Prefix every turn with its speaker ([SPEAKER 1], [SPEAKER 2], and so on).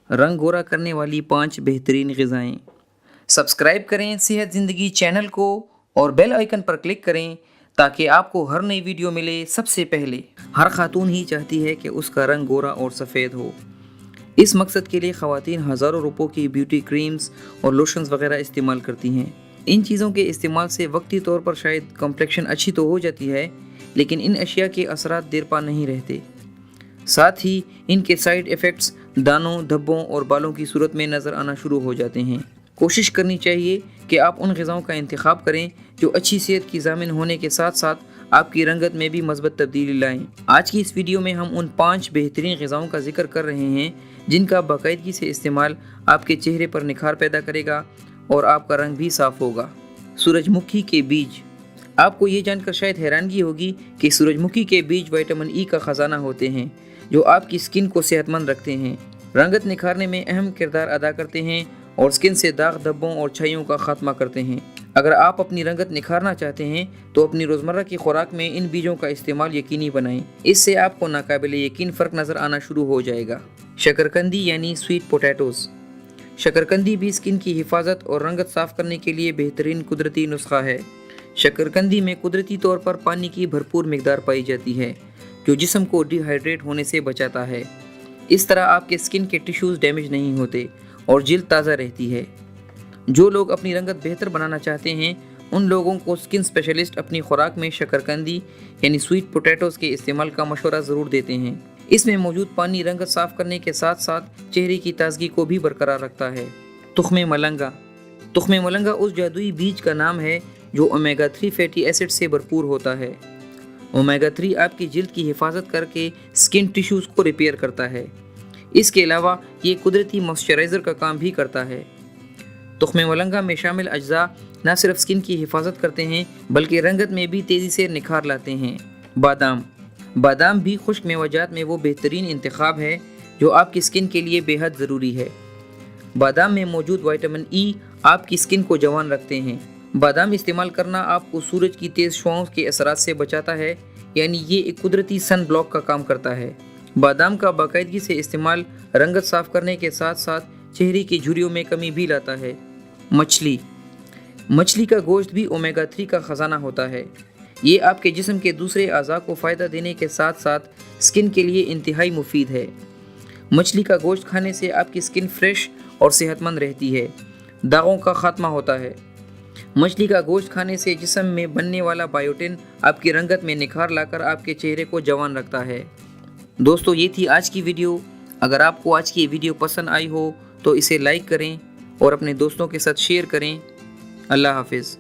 [SPEAKER 1] رنگ گورا کرنے والی 5 بہترین غذائیں۔ سبسکرائب کریں صحت زندگی چینل کو اور بیل آئیکن پر کلک کریں تاکہ آپ کو ہر نئی ویڈیو ملے سب سے پہلے۔ ہر خاتون ہی چاہتی ہے کہ اس کا رنگ گورا اور سفید ہو۔ اس مقصد کے لیے خواتین ہزاروں روپوں کی بیوٹی کریمز اور لوشنز وغیرہ استعمال کرتی ہیں۔ ان چیزوں کے استعمال سے وقتی طور پر شاید کمپلیکشن اچھی تو ہو جاتی ہے، لیکن ان اشیاء کے اثرات دیر پا نہیں رہتے۔ ساتھ ہی ان کے سائیڈ ایفیکٹس دانوں، دھبوں اور بالوں کی صورت میں نظر آنا شروع ہو جاتے ہیں۔ کوشش کرنی چاہیے کہ آپ ان غذاؤں کا انتخاب کریں جو اچھی صحت کی ضامن ہونے کے ساتھ ساتھ آپ کی رنگت میں بھی مثبت تبدیلی لائیں۔ آج کی اس ویڈیو میں ہم ان 5 بہترین غذاؤں کا ذکر کر رہے ہیں جن کا باقاعدگی سے استعمال آپ کے چہرے پر نکھار پیدا کرے گا اور آپ کا رنگ بھی صاف ہوگا۔ سورج مکھی کے بیج۔ آپ کو یہ جان کر شاید حیرانگی ہوگی کہ سورج مکھی کے بیج وٹامن ای کا خزانہ ہوتے ہیں جو آپ کی سکن کو صحت مند رکھتے ہیں، رنگت نکھارنے میں اہم کردار ادا کرتے ہیں اور سکن سے داغ، دھبوں اور چھائیوں کا خاتمہ کرتے ہیں۔ اگر آپ اپنی رنگت نکھارنا چاہتے ہیں تو اپنی روزمرہ کی خوراک میں ان بیجوں کا استعمال یقینی بنائیں۔ اس سے آپ کو ناقابل یقین فرق نظر آنا شروع ہو جائے گا۔ شکرکندی یعنی سویٹ پوٹیٹوز۔ شکرکندی بھی سکن کی حفاظت اور رنگت صاف کرنے کے لیے بہترین قدرتی نسخہ ہے۔ شکرکندی میں قدرتی طور پر پانی کی بھرپور مقدار پائی جاتی ہے جو جسم کو ڈی ہائیڈریٹ ہونے سے بچاتا ہے۔ اس طرح آپ کے سکن کے ٹیشوز ڈیمیج نہیں ہوتے اور جلد تازہ رہتی ہے۔ جو لوگ اپنی رنگت بہتر بنانا چاہتے ہیں ان لوگوں کو سکن اسپیشلسٹ اپنی خوراک میں شکرکندی یعنی سویٹ پوٹیٹوز کے استعمال کا مشورہ ضرور دیتے ہیں۔ اس میں موجود پانی رنگت صاف کرنے کے ساتھ ساتھ چہرے کی تازگی کو بھی برقرار رکھتا ہے۔ تخم ملنگا۔ تخم ملنگا اس جادوئی بیج کا نام ہے جو اومیگا 3 فیٹی ایسڈ سے بھرپور ہوتا ہے۔ اومیگا 3 آپ کی جلد کی حفاظت کر کے سکن ٹیشوز کو ریپیئر کرتا ہے۔ اس کے علاوہ یہ قدرتی موئسچرائزر کا کام بھی کرتا ہے۔ تخم ملنگا میں شامل اجزاء نہ صرف سکن کی حفاظت کرتے ہیں بلکہ رنگت میں بھی تیزی سے نکھار لاتے ہیں۔ بادام۔ بادام بھی خشک میوہ میں وہ بہترین انتخاب ہے جو آپ کی سکن کے لیے بے حد ضروری ہے۔ بادام میں موجود وٹامن ای آپ کی سکن کو جوان رکھتے ہیں۔ بادام استعمال کرنا آپ کو سورج کی تیز شعاؤں کے اثرات سے بچاتا ہے، یعنی یہ ایک قدرتی سن بلاک کا کام کرتا ہے۔ بادام کا باقاعدگی سے استعمال رنگت صاف کرنے کے ساتھ ساتھ چہرے کی جھریوں میں کمی بھی لاتا ہے۔ مچھلی۔ مچھلی کا گوشت بھی اومیگا 3 کا خزانہ ہوتا ہے۔ یہ آپ کے جسم کے دوسرے اعضاء کو فائدہ دینے کے ساتھ ساتھ سکن کے لیے انتہائی مفید ہے۔ مچھلی کا گوشت کھانے سے آپ کی سکن فریش اور صحت مند رہتی ہے، داغوں کا خاتمہ ہوتا ہے۔ مچھلی کا گوشت کھانے سے جسم میں بننے والا بائیوٹن آپ کی رنگت میں نکھار لا کر آپ کے چہرے کو جوان رکھتا ہے۔ دوستو، یہ تھی آج کی ویڈیو۔ اگر آپ کو آج کی یہ ویڈیو پسند آئی ہو تو اسے لائک کریں اور اپنے دوستوں کے ساتھ شیئر کریں۔ اللہ حافظ۔